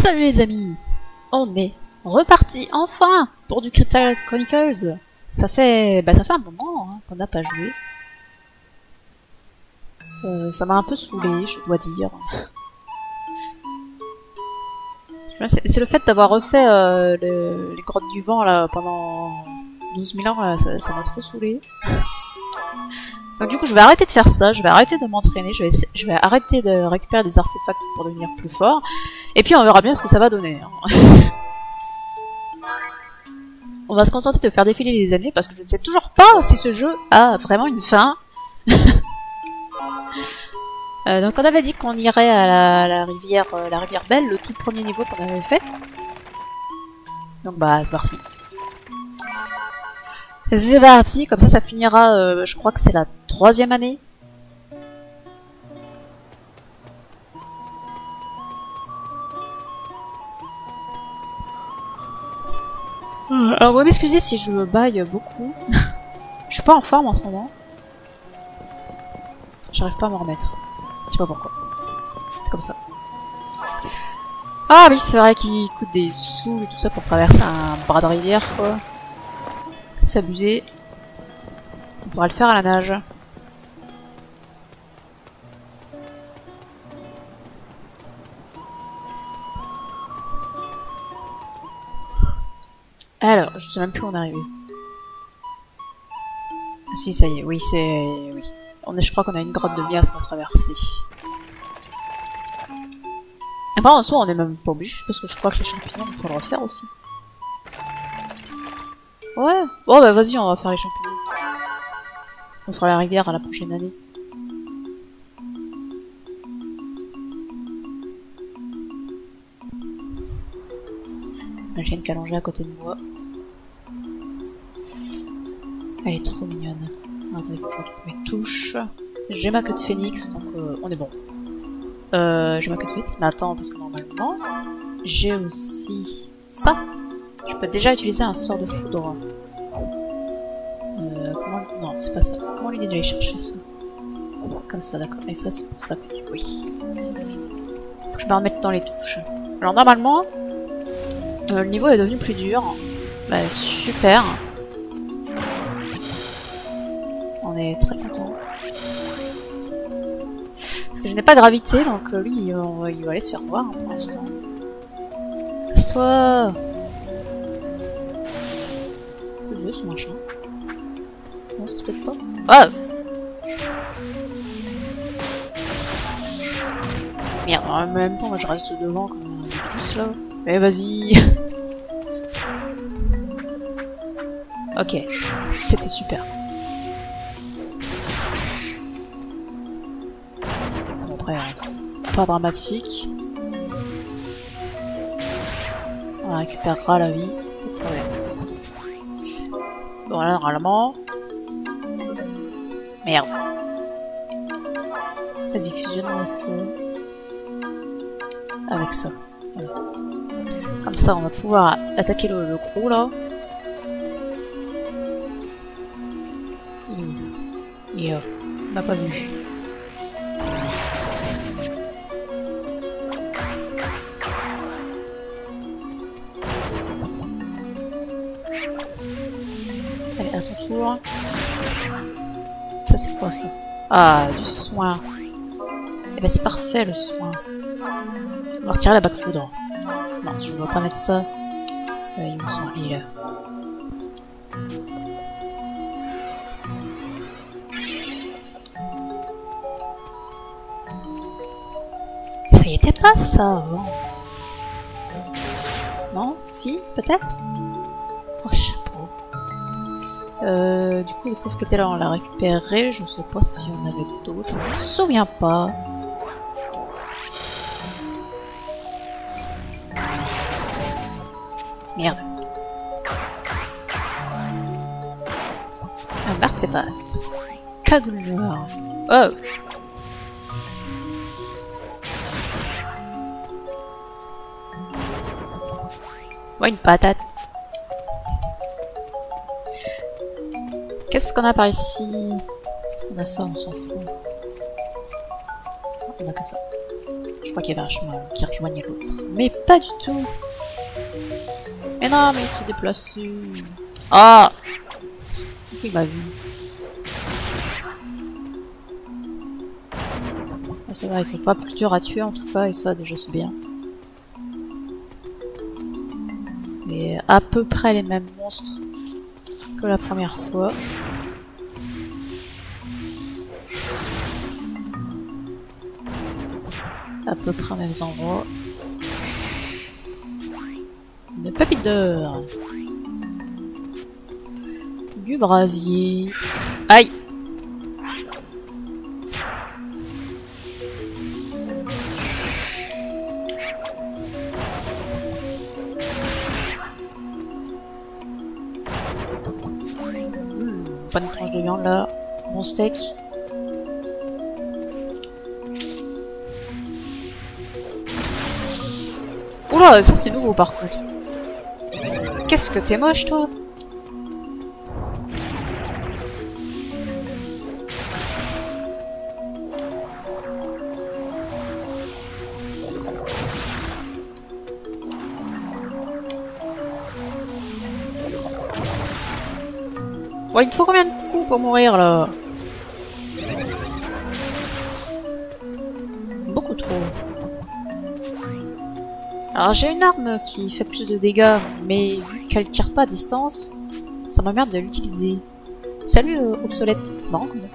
Salut les amis, on est reparti enfin pour du Crystal Chronicles. Ça fait un moment qu'on n'a pas joué. Ça m'a un peu saoulé, je dois dire. C'est le fait d'avoir refait les grottes du vent là pendant 12 000 ans, là, ça m'a trop saoulé. Donc du coup je vais arrêter de faire ça, je vais arrêter de m'entraîner, je vais arrêter de récupérer des artefacts pour devenir plus fort. Et puis on verra bien ce que ça va donner. On va se contenter de faire défiler les années parce que je ne sais toujours pas si ce jeu a vraiment une fin. Donc on avait dit qu'on irait à la rivière Belle, le tout premier niveau qu'on avait fait. Donc bah c'est parti. C'est parti, comme ça finira, je crois que c'est la 3e année. Alors vous m'excusez si je baille beaucoup. Je suis pas en forme en ce moment. J'arrive pas à m'en remettre. Je sais pas pourquoi. C'est comme ça. Ah oui, c'est vrai qu'il coûte des sous et tout ça pour traverser un bras de rivière, quoi. C'est abusé. On pourra le faire à la nage. Alors, je sais même plus où on est arrivé. Ah si, ça y est, oui, oui. Je crois qu'on a une grotte de miasme à traverser. Et par en soi, on est même pas obligé, parce que je crois que les champignons, on peut le refaire aussi. Ouais. Bon bah vas-y, on va faire les champignons. On fera la rivière à la prochaine année. J'ai une calongée à côté de moi. Elle est trop mignonne. Attends, il faut que je retrouve mes touches. J'ai ma queue de phénix, donc on est bon. J'ai ma queue de phénix, mais attends, parce que normalement, j'ai aussi ça. Je peux déjà utiliser un sort de foudre. Comment... Non, c'est pas ça. Comment lui déjà aller chercher ça? Comme ça, d'accord. Et ça, c'est pour taper. Oui. Faut que je me remette dans les touches. Alors normalement, le niveau est devenu plus dur. Bah super. On est très content. Parce que je n'ai pas gravité, donc lui il va aller se faire voir hein, pour l'instant. Casse-toi! Je veux ce machin. Non, c'est peut-être pas. Ah! Merde, en même temps, moi, je reste devant comme un pouce là. Mais vas-y! Ok, c'était super. Bon, après, c'est pas dramatique. On récupérera la vie, pas de problème. Bon, là, normalement. Merde. Vas-y, fusionne-moi ça. Avec ça. Voilà. Comme ça, on va pouvoir attaquer le gros là. Et on n'a pas vu. Allez, à ton tour. Ça c'est quoi ça? Ah, du soin. Eh ben c'est parfait le soin. On va retirer la bague foudre. Non, je ne veux pas mettre ça. Il me soin, il est là. Ça y était pas ça avant. Non? Si? Peut-être? Oh, chapeau. Du coup, le pauvre qui était là, on l'a récupéré. Je sais pas si on avait d'autres. Je me souviens pas. Merde. Un artefact. Cagoule noire. Oh! Ouais, une patate. Qu'est-ce qu'on a par ici? On a ça, on s'en fout. On a que ça. Je crois qu'il y avait un chemin qui rejoignait l'autre. Mais pas du tout. Mais non, mais il s'est déplacé. Ah! Il m'a vu. Ah, c'est vrai, ils sont pas plus durs à tuer en tout cas, et ça déjà c'est bien. C'est à peu près les mêmes monstres que la première fois. À peu près mêmes endroits. Une pépite d'or. Du brasier. Aïe! Pas une tranche de viande là. Bon steak. Oula, ça c'est nouveau par contre. Qu'est-ce que t'es moche toi? Ouais, il te faut combien de coups pour mourir là? Beaucoup trop. Alors j'ai une arme qui fait plus de dégâts, mais vu qu'elle tire pas à distance, ça m'emmerde de l'utiliser. Salut obsolète, c'est marrant comme nom.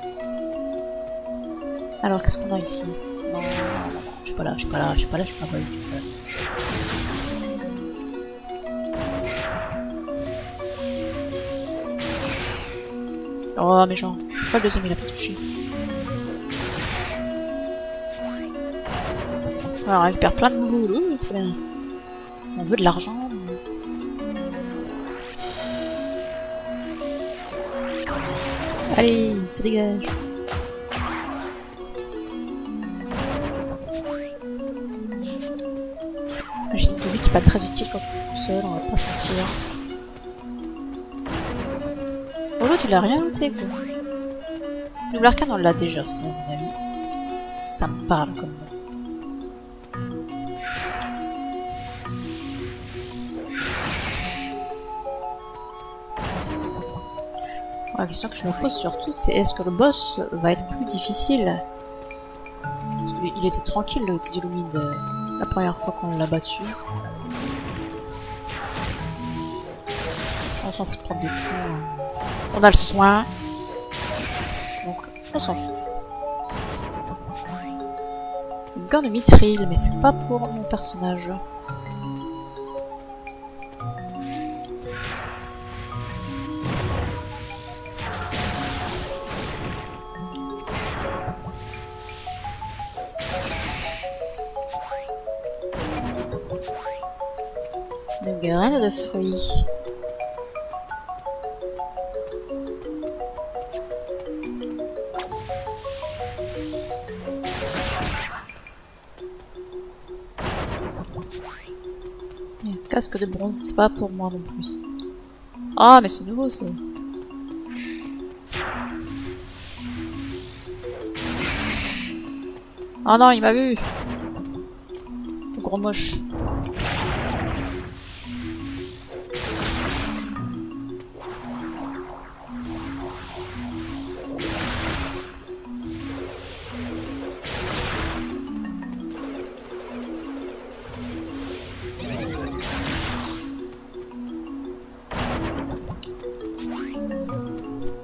Alors qu'est-ce qu'on a ici? Non, non, non, je suis pas là, je suis pas là, je suis pas là, je suis pas là, je suis pas là. Oh mais genre, pourquoi le deuxième il a pas touché? Alors on récupère plein de boulot, très bien. On veut de l'argent. Allez, ça dégage. J'ai une vie qui est pas très utile quand tu joues tout seul, on va pas se mentir. Oh l'autre il a rien looté quoi. Double arcane on l'a déjà ça à mon avis. Ça me parle comme nom. La question que je me pose surtout, c'est est-ce que le boss va être plus difficile? Parce qu'il était tranquille le Xilumide la première fois qu'on l'a battu. On s'en fout de prendre des coups. On a le soin. Donc on s'en fout. Une corne de mithril, mais c'est pas pour mon personnage. Une graine de fruits. Casque de bronze, c'est pas pour moi non plus. Ah, mais c'est nouveau ça. Oh non, il m'a vu. Le gros moche.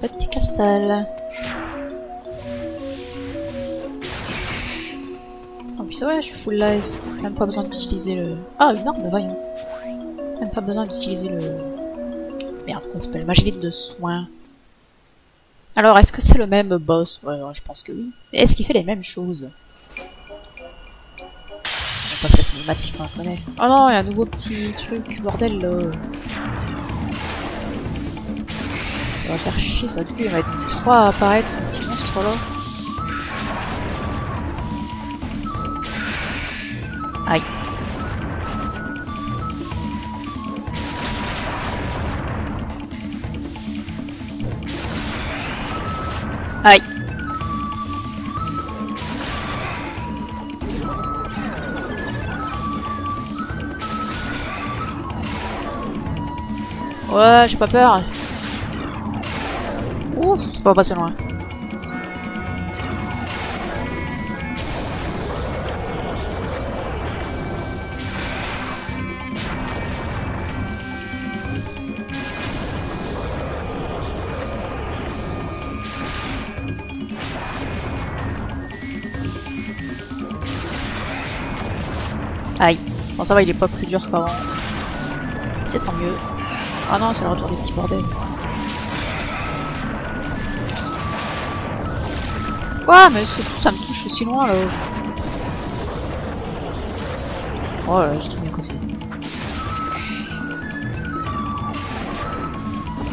Petit cristal. En plus, ouais, je suis full life. Même pas besoin d'utiliser le. Ah, une arme vaillante. Même pas besoin d'utiliser le. Merde, comment ça s'appelle? Magélite de soin. Alors, est-ce que c'est le même boss? Ouais, je pense que oui. Mais est-ce qu'il fait les mêmes choses? Parce que la cinématique, on la connaît. Oh non, il y a un nouveau petit truc, bordel là. Ça va faire chier ça, du coup il va être 3 à apparaître, un petit monstre là. Aïe. Aïe. Ouais, j'ai pas peur. Ouh, c'est pas passé loin. Aïe. Bon, ça va, il est pas plus dur qu'avant. C'est tant mieux. Ah non, c'est le retour des petits bordels. Quoi? Mais tout ça me touche aussi loin là. Oh là, j'ai tout mis à côté.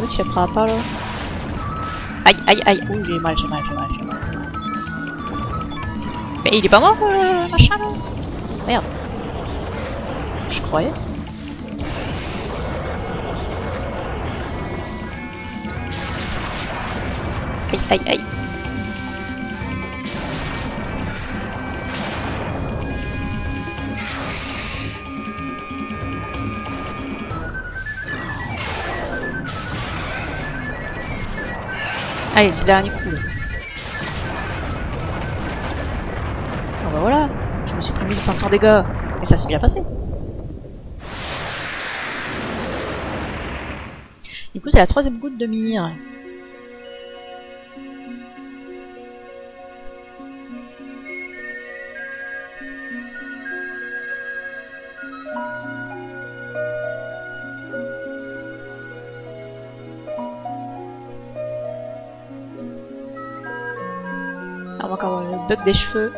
L'autre il apprend pas là. Aïe, aïe, aïe. Ouh, j'ai mal, j'ai mal, j'ai mal, j'ai mal. Mais il est pas mort, machin là? Merde. Je croyais. Aïe, aïe, aïe. Allez, c'est le dernier coup là. Bon bah voilà, je me suis pris 1500 dégâts. Et ça s'est bien passé. Du coup, c'est la troisième goutte de mire. On va encore avoir le bug des cheveux.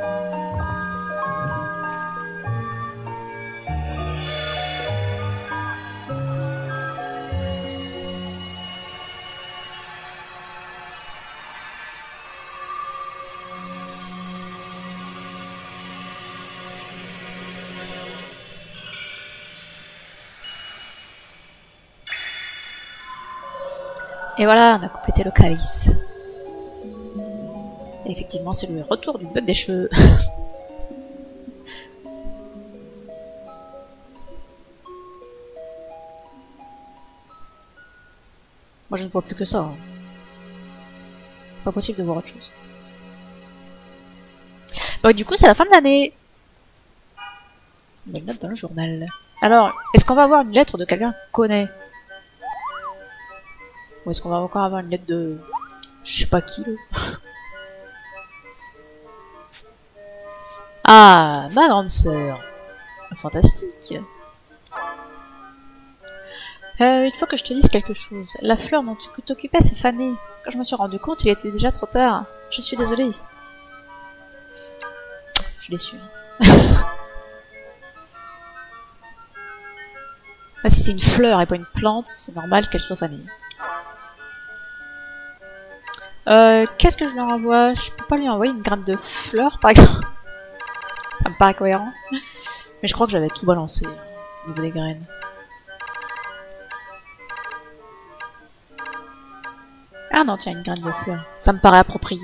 Et voilà, on a complété le calice. Et effectivement, c'est le retour du bug des cheveux. Moi, je ne vois plus que ça. Hein. Pas possible de voir autre chose. Bon, du coup, c'est la fin de l'année. Il y a une note dans le journal. Alors, est-ce qu'on va avoir une lettre de quelqu'un qu'on connaît? Ou est-ce qu'on va encore avoir une lettre de... je sais pas qui, là. Ah, ma grande sœur. Fantastique. Il faut que je te dise quelque chose. La fleur dont tu t'occupais s'est fanée. Quand je me suis rendu compte, il était déjà trop tard. Je suis désolée. Je suis déçue. Ah, si c'est une fleur et pas une plante, c'est normal qu'elle soit fanée. Qu'est-ce que je leur envoie? Je peux pas lui envoyer une graine de fleur, par exemple? Ça me paraît cohérent. Mais je crois que j'avais tout balancé au niveau des graines. Ah non, tiens, une graine de fleur. Ça me paraît approprié.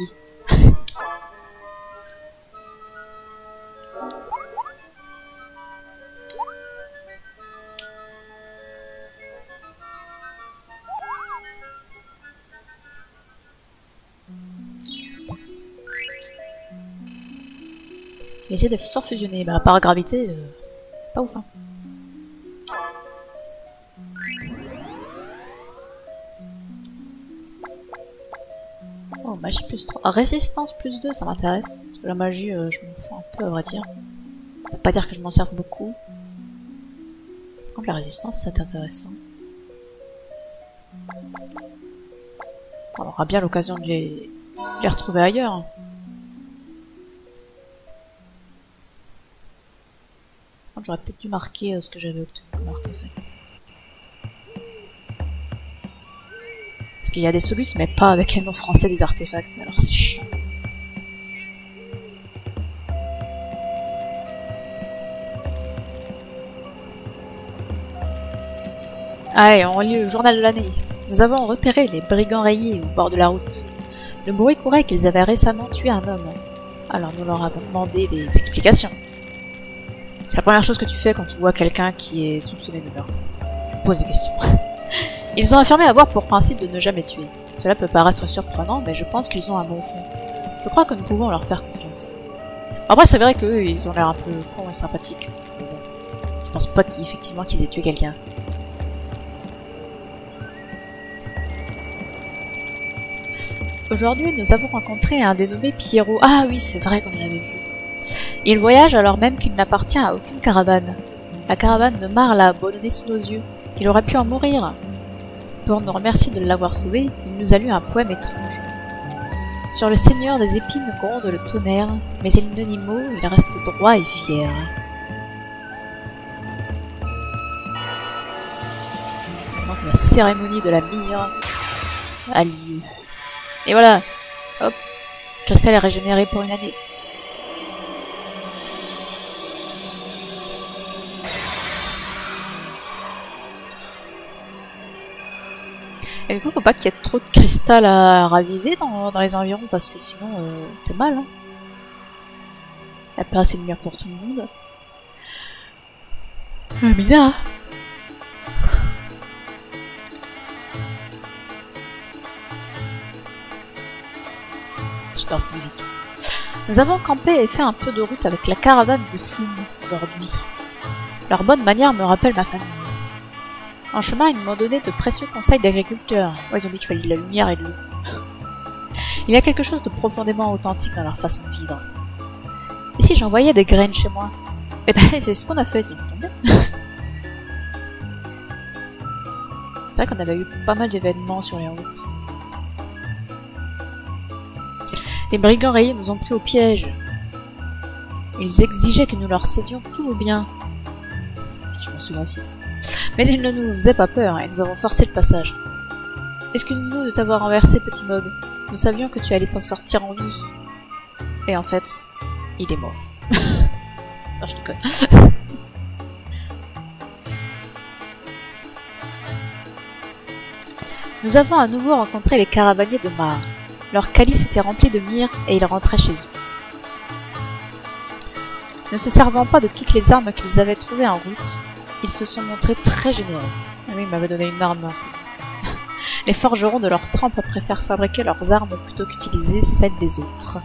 Essayer de sort fusionner, bah par gravité, pas ouf hein. Oh, magie plus 3. Résistance plus 2, ça m'intéresse. Parce que la magie, je m'en fous un peu à vrai dire. Faut pas dire que je m'en serve beaucoup. Par contre la résistance, c'est intéressant. On aura bien l'occasion de les retrouver ailleurs. J'aurais peut-être dû marquer ce que j'avais obtenu comme artefact. Parce qu'il y a des solutions, mais pas avec les noms français des artefacts, alors c'est chiant. Allez, on lit le journal de l'année. Nous avons repéré les brigands rayés au bord de la route. Le bruit courait qu'ils avaient récemment tué un homme. Alors nous leur avons demandé des explications. C'est la première chose que tu fais quand tu vois quelqu'un qui est soupçonné de meurtre. Tu poses des questions. Ils ont affirmé avoir pour principe de ne jamais tuer. Cela peut paraître surprenant, mais je pense qu'ils ont un bon fond. Je crois que nous pouvons leur faire confiance. Après, c'est vrai qu'eux, ils ont l'air un peu cons et sympathiques. Mais bon, je pense pas qu'effectivement qu'ils aient tué quelqu'un. Aujourd'hui, nous avons rencontré un dénommé Pierrot. Ah oui, c'est vrai qu'on l'avait vu. Il voyage alors même qu'il n'appartient à aucune caravane. La caravane de Mar l'a abandonné sous nos yeux. Il aurait pu en mourir. Pour nous remercier de l'avoir sauvé, il nous a lu un poème étrange. Sur le seigneur des épines gronde le tonnerre, mais il ne dit mot, il reste droit et fier. Donc la cérémonie de la mire a lieu. Et voilà, hop, Cristal est régénéré pour une année. Et du coup, faut pas qu'il y ait trop de cristal à raviver dans les environs, parce que sinon, t'es mal, hein. Il n'y a pas assez de lumière pour tout le monde. Bizarre, hein. J'adore cette musique. Nous avons campé et fait un peu de route avec la caravane de Fume aujourd'hui. Leur bonne manière me rappelle ma famille. En chemin, ils m'ont donné de précieux conseils d'agriculteurs. Ouais, ils ont dit qu'il fallait de la lumière et de l'eau. Il y a quelque chose de profondément authentique dans leur façon de vivre. Et si j'envoyais des graines chez moi? Eh ben, c'est ce qu'on a fait, c'est tombé. C'est vrai qu'on avait eu pas mal d'événements sur les routes. Les brigands rayés nous ont pris au piège. Ils exigeaient que nous leur cédions tous nos biens. Je m'en souviens aussi. Mais ils ne nous faisaient pas peur et nous avons forcé le passage. Excuse-nous de t'avoir renversé, petit Mog. Nous savions que tu allais t'en sortir en vie. Et en fait, il est mort. Non, je déconne. Nous avons à nouveau rencontré les caravaniers de Mar. Leur calice était rempli de myrrhe et ils rentraient chez eux. Ne se servant pas de toutes les armes qu'ils avaient trouvées en route, ils se sont montrés très généreux. Ah oui, ils m'avaient donné une arme. Les forgerons de leur trempe préfèrent fabriquer leurs armes plutôt qu'utiliser celles des autres.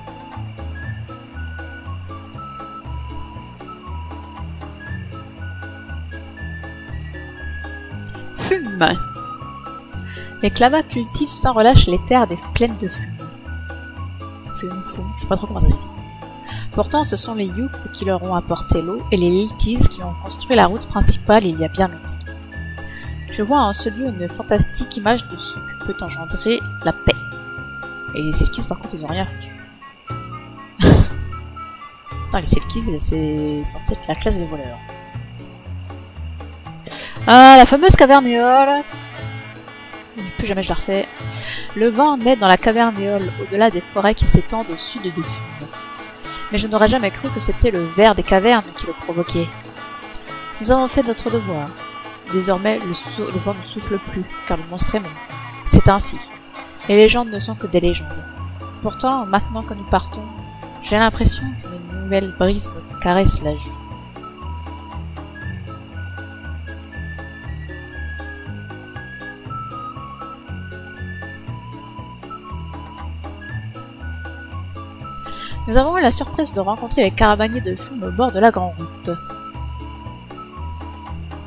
Fume. Les clavas cultivent sans relâche les terres des plaines de fume. Fume, je sais pas trop comment ça se dit. Pourtant, ce sont les Yuks qui leur ont apporté l'eau et les Liltis qui ont construit la route principale il y a bien longtemps. Je vois en ce lieu une fantastique image de ce que peut engendrer la paix. Et les Selkis, par contre, ils ont rien foutu. Putain, les Selkis, c'est censé être la classe des voleurs. Ah, la fameuse cavernéole. Plus jamais je la refais. Le vent naît dans la cavernéole, au-delà des forêts qui s'étendent au sud de Fume. Mais je n'aurais jamais cru que c'était le ver des cavernes qui le provoquait. Nous avons fait notre devoir. Désormais, le vent ne souffle plus, car le monstre est mort. C'est ainsi. Les légendes ne sont que des légendes. Pourtant, maintenant que nous partons, j'ai l'impression qu'une nouvelle brise me caresse la joue. Nous avons eu la surprise de rencontrer les caravaniers de Fume au bord de la grande route.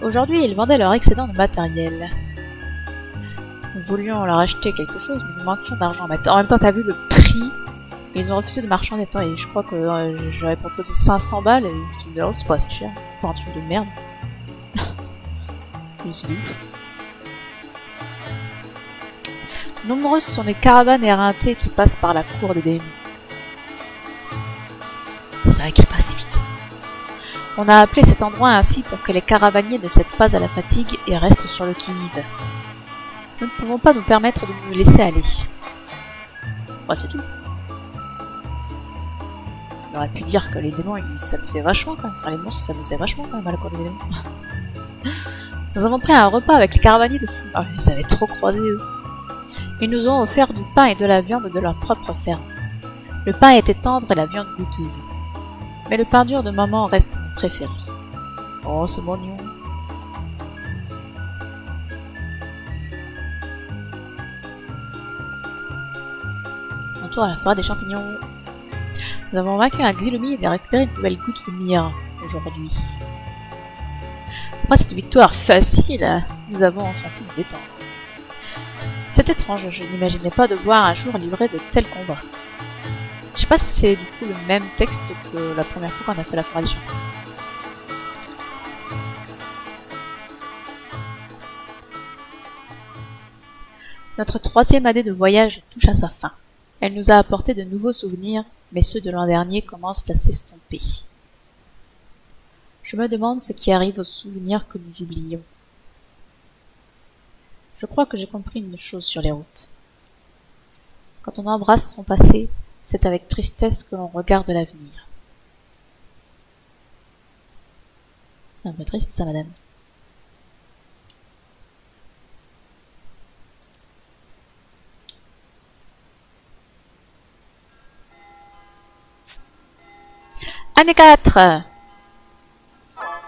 Aujourd'hui, ils vendaient leur excédent de matériel. Nous voulions leur acheter quelque chose, mais nous manquions d'argent. En même temps, t'as vu le prix. Ils ont refusé de marchander. Attends, et je crois que j'aurais proposé 500 balles, et je me suis dit, oh, c'est pas assez cher pour un truc de merde. C'est ouf. Nombreuses sont les caravanes éreintées qui passent par la cour des démons. C'est vrai qu'il passe vite. On a appelé cet endroit ainsi pour que les caravaniers ne cèdent pas à la fatigue et restent sur le qui-vive. Nous ne pouvons pas nous permettre de nous laisser aller. Bah, c'est tout. On aurait pu dire que les démons, ils s'amusaient vachement quand même. Enfin, les monstres s'amusaient vachement quand même à la cour des démons. Nous avons pris un repas avec les caravaniers de Fume. Ah, ils avaient trop croisé eux. Ils nous ont offert du pain et de la viande de leur propre ferme. Le pain était tendre et la viande goûteuse. Mais le pain dur de maman reste mon préféré. Oh, c'est mignon. retour à la forêt des champignons. Nous avons vaincu un Xylomide et récupéré une nouvelle goutte de mire aujourd'hui. Après cette victoire facile, nous avons enfin pu nous détendre. C'est étrange, je n'imaginais pas devoir un jour livrer de tels combats. Je sais pas si c'est du coup le même texte que la première fois qu'on a fait la forêt des champignons. Notre 3e année de voyage touche à sa fin. Elle nous a apporté de nouveaux souvenirs, mais ceux de l'an dernier commencent à s'estomper. Je me demande ce qui arrive aux souvenirs que nous oublions. Je crois que j'ai compris une chose sur les routes. Quand on embrasse son passé, c'est avec tristesse que l'on regarde l'avenir. Un peu triste ça, madame. Année 4.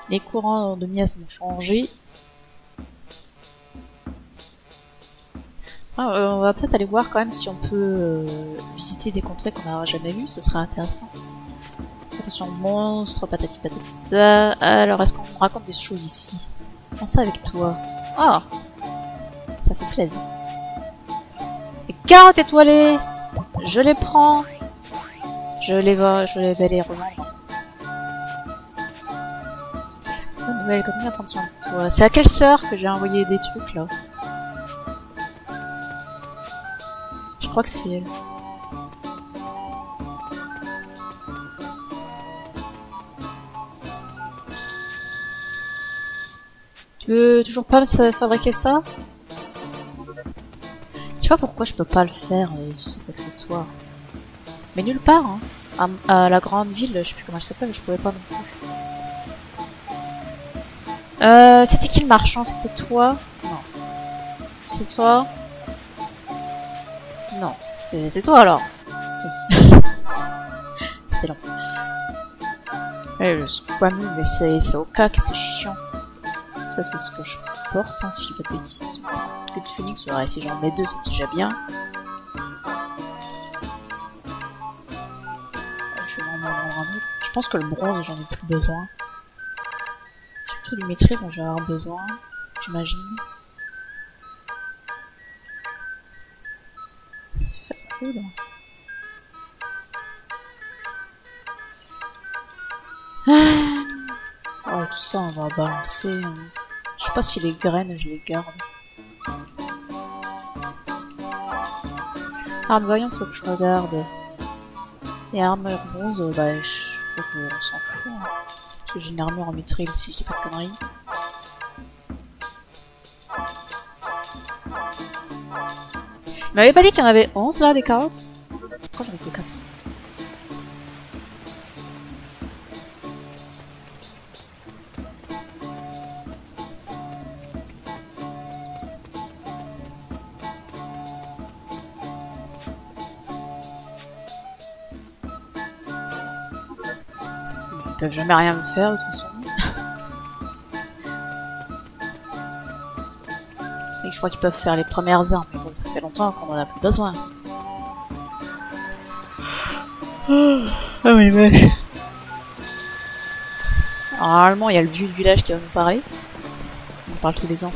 Les courants de Mias vont changer. On va peut-être aller voir quand même si on peut visiter des contrées qu'on n'a jamais vues, ce serait intéressant. Attention, monstre, patati patata. Alors, est-ce qu'on raconte des choses ici? Prends ça avec toi. Ah, ça fait plaisir. Les carottes étoilées, je les prends. Je vais les revendre. Nouvelle copine à prendre soin de toi. C'est à quelle sœur que j'ai envoyé des trucs là? Je crois que c'est elle. Tu veux toujours pas me fabriquer ça? Je sais pas pourquoi je peux pas le faire, cet accessoire. Mais nulle part, hein. À la grande ville, je sais plus comment elle s'appelle, je pouvais pas non plus. C'était qui le marchand? C'était toi? Non. C'est toi? Non. C'était toi alors? Oui. C'était long. Le squammy, mais c'est au cac, c'est chiant. Ça, c'est ce que je porte, hein, si je dis pas de bêtises. Que de phoenix, ouais, si j'en mets 2, c'est déjà bien. Je vais en vendre un autre. Je pense que le bronze, j'en ai plus besoin. Surtout du maîtrise dont je vais avoir besoin, j'imagine. C'est foudre. Oh, tout ça, on va balancer. Je sais pas si les graines, je les garde. Arme voyant, faut que je regarde. Et armure bronze, bah, je crois qu'on s'en fout. Hein. Parce que j'ai une armure en mithril, si je dis pas de conneries. Il m'avait pas dit qu'il y en avait 11 là, des carottes? Pourquoi j'en ai que 4? Ils peuvent jamais rien me faire de toute façon. Et je crois qu'ils peuvent faire les premières armes, mais bon, ça fait longtemps qu'on en a plus besoin. Ah oui, vache. Normalement, il y a le vieux du village qui va nous parler. On parle tous les ans.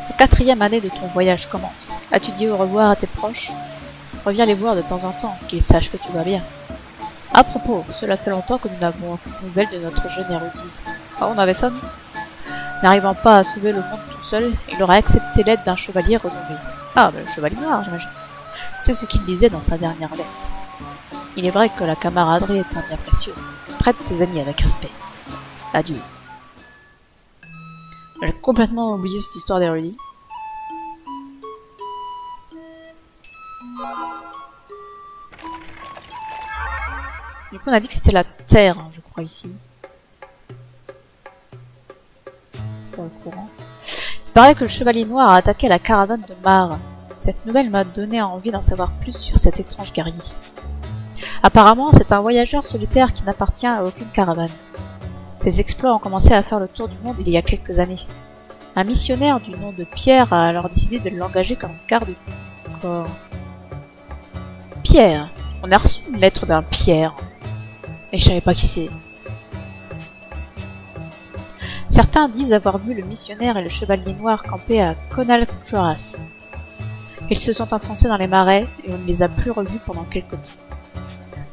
La 4e année de ton voyage commence. As-tu dit au revoir à tes proches? Reviens les voir de temps en temps, qu'ils sachent que tu vas bien. À propos, cela fait longtemps que nous n'avons aucune nouvelle de notre jeune érudit. Ah, on avait ça, nous? N'arrivant pas à sauver le monde tout seul, il aurait accepté l'aide d'un chevalier renommé. Ah, ben, le chevalier noir, j'imagine. C'est ce qu'il disait dans sa dernière lettre. Il est vrai que la camaraderie est un bien précieux. Traite tes amis avec respect. Adieu. J'ai complètement oublié cette histoire d'érudit. Du coup, on a dit que c'était la terre, hein, je crois, ici. Pour le courant. Il paraît que le chevalier noir a attaqué la caravane de Mar. Cette nouvelle m'a donné envie d'en savoir plus sur cet étrange guerrier. Apparemment, c'est un voyageur solitaire qui n'appartient à aucune caravane. Ses exploits ont commencé à faire le tour du monde il y a quelques années. Un missionnaire du nom de Pierre a alors décidé de l'engager comme garde du corps. Pierre! On a reçu une lettre d'un Pierre. Et je savais pas qui c'est. Certains disent avoir vu le missionnaire et le chevalier noir camper à Conalcurash. Ils se sont enfoncés dans les marais et on ne les a plus revus pendant quelque temps.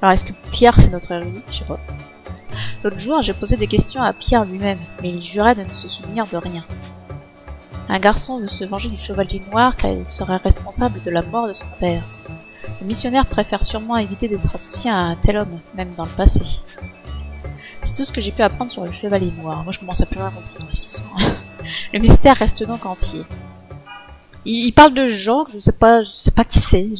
Alors est-ce que Pierre c'est notre héros? Je sais pas. L'autre jour, j'ai posé des questions à Pierre lui-même, mais il jurait de ne se souvenir de rien. Un garçon veut se venger du chevalier noir car il serait responsable de la mort de son père. Le missionnaire préfère sûrement éviter d'être associé à un tel homme, même dans le passé. C'est tout ce que j'ai pu apprendre sur le chevalier noir. Moi je commence à plus rien comprendre cette histoire. Le mystère reste donc entier. Il parle de gens que je sais pas qui c'est.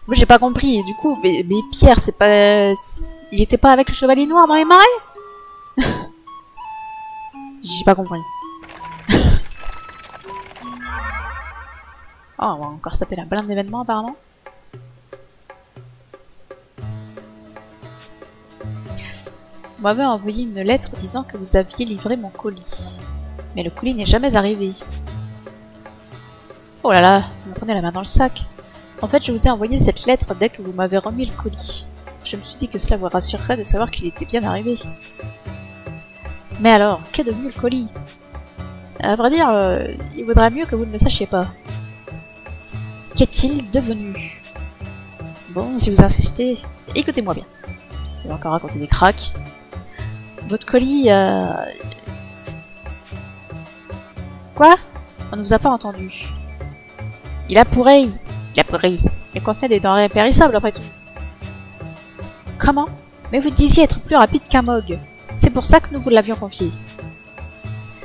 Moi j'ai pas compris, et du coup, mais Pierre, c'est pas... Il était pas avec le chevalier noir dans les marais? J'ai pas compris. Oh, on va encore se taper la blinde d'événements apparemment. Vous m'avez envoyé une lettre disant que vous aviez livré mon colis. Mais le colis n'est jamais arrivé. Oh là là, vous me prenez la main dans le sac. En fait, je vous ai envoyé cette lettre dès que vous m'avez remis le colis. Je me suis dit que cela vous rassurerait de savoir qu'il était bien arrivé. Mais alors, qu'est devenu le colis? À vrai dire, il vaudrait mieux que vous ne le sachiez pas. Qu'est-il devenu? Bon, si vous insistez, écoutez-moi bien. Je vais encore raconter des cracks. Votre colis, Quoi? On ne vous a pas entendu. Il a pourri. Il a pourri. Il contenait des denrées périssables après tout. Comment? Mais vous disiez être plus rapide qu'un Mog. C'est pour ça que nous vous l'avions confié.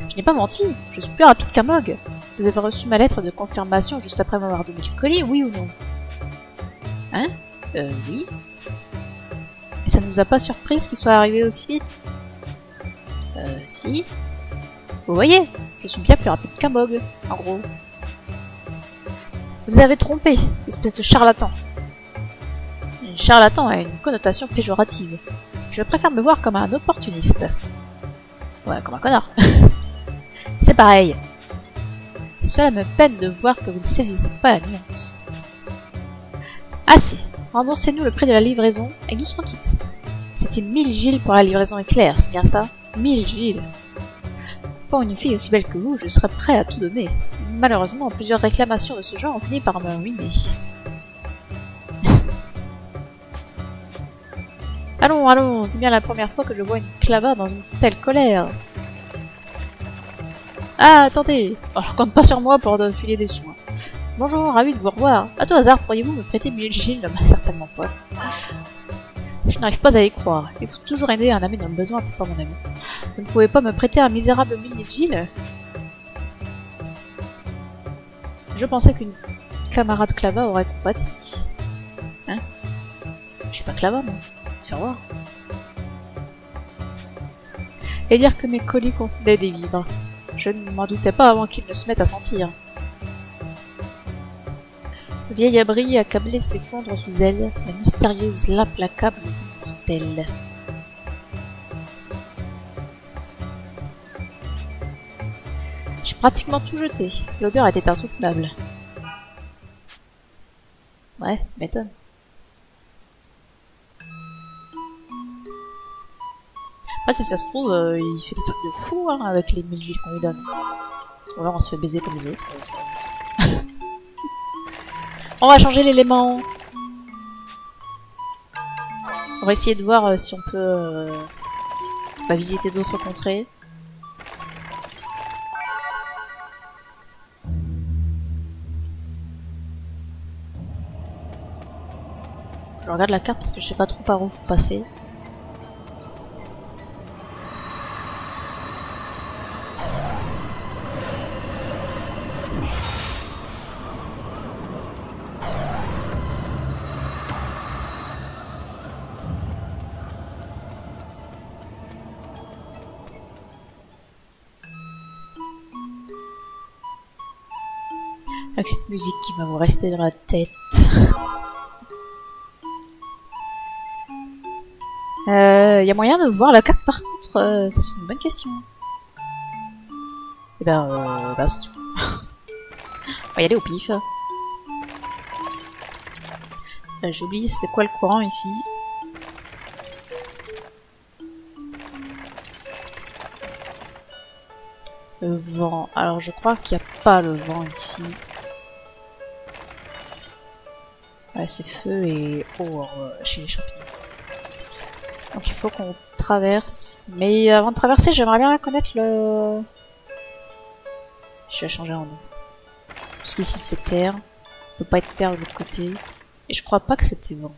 Je n'ai pas menti. Je suis plus rapide qu'un Mog. Vous avez reçu ma lettre de confirmation juste après m'avoir donné le colis, oui ou non? Hein? Oui. Et ça ne vous a pas surprise qu'il soit arrivé aussi vite? Si. Vous voyez, je suis bien plus rapide qu'un Mog, en gros. Vous avez trompé, espèce de charlatan. Un charlatan a une connotation péjorative. Je préfère me voir comme un opportuniste. Ouais, comme un connard. C'est pareil. Cela me peine de voir que vous ne saisissez pas la nuance. Assez. Remboursez-nous le prix de la livraison et nous serons quittes. C'était 1000 Gilles pour la livraison éclair, c'est bien ça? 1000 Gilles. Pour une fille aussi belle que vous, je serais prêt à tout donner. Malheureusement, plusieurs réclamations de ce genre ont fini par me ruiner. Allons, allons, c'est bien la première fois que je vois une clava dans une telle colère. Ah, attendez, alors compte pas sur moi pour filer des soins. Bonjour, ravi de vous revoir. À tout hasard, pourriez-vous me prêter 1000 Gilles? Certainement pas. Je n'arrive pas à y croire. Il faut toujours aider un ami dans le besoin, t'es pas mon ami. Vous ne pouvez pas me prêter un misérable 1000 Gilles? Je pensais qu'une camarade clava aurait compati. Hein? Je suis pas clava, moi. Te faire voir. Et dire que mes colis contenaient des livres. Je ne m'en doutais pas avant qu'ils ne se mettent à sentir. Le vieil abri accablé s'effondre sous elle, la mystérieuse, l'implacable immortelle. J'ai pratiquement tout jeté. L'odeur était insoutenable. Ouais, m'étonne. Après, si ça se trouve, il fait des trucs de fou hein, avec les 1000 Gilles qu'on lui donne. Ou alors on se fait baiser comme les autres. On va changer l'élément. On va essayer de voir si on peut visiter d'autres contrées. Je regarde la carte parce que je sais pas trop par où faut passer. Avec cette musique qui va vous rester dans la tête. Y a moyen de voir la carte par contre, ça c'est une bonne question. Et bah c'est tout. On va y aller au pif. J'ai oublié c'était quoi le courant ici. Le vent. Alors je crois qu'il n'y a pas le vent ici. Ouais, c'est feu et eau chez les champignons. Donc il faut qu'on traverse. Mais avant de traverser, j'aimerais bien connaître le... Je vais changer en eau. Parce qu'ici c'est terre. Ça peut pas être terre de l'autre côté. Et je crois pas que c'était vent.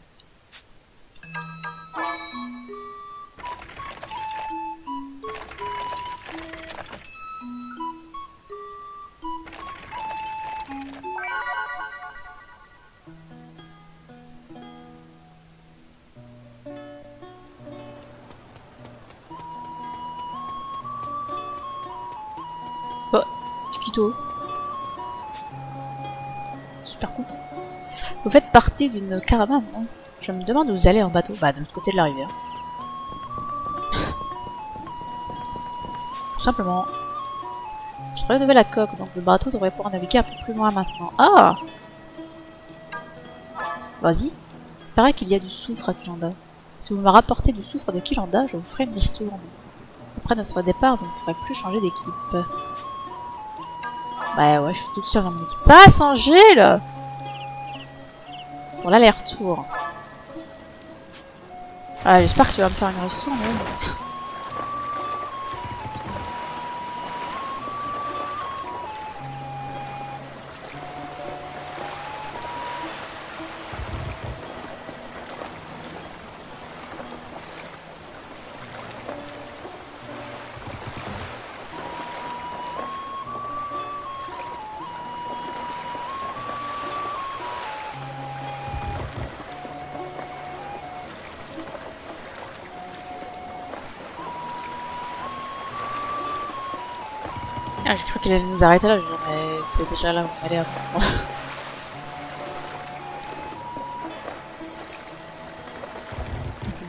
Oh, Tikito. Super cool. Vous faites partie d'une caravane, non? Je me demande où vous allez en bateau. Bah, de l'autre côté de la rivière. Tout simplement. Je relevé la coque, donc le bateau devrait pouvoir naviguer un peu plus loin maintenant. Ah! Vas-y. Il paraît qu'il y a du soufre à Kilanda. Si vous me rapportez du soufre de Kilanda, je vous ferai une ristourne. Après notre départ, vous ne pourrez plus changer d'équipe. Bah ouais, je suis toute seule dans mon équipe. Ça a changé, là! Pour l'aller-retour. Ah, j'espère que tu vas me faire une ristourne, ouais. Ah, j'ai cru qu'il allait nous arrêter là, je veux dire, mais c'est déjà là où on allait avant moi.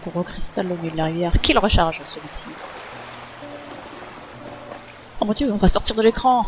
Un gros cristal au milieu de la rivière. Qui le recharge, celui-ci? Oh mon dieu, on va sortir de l'écran!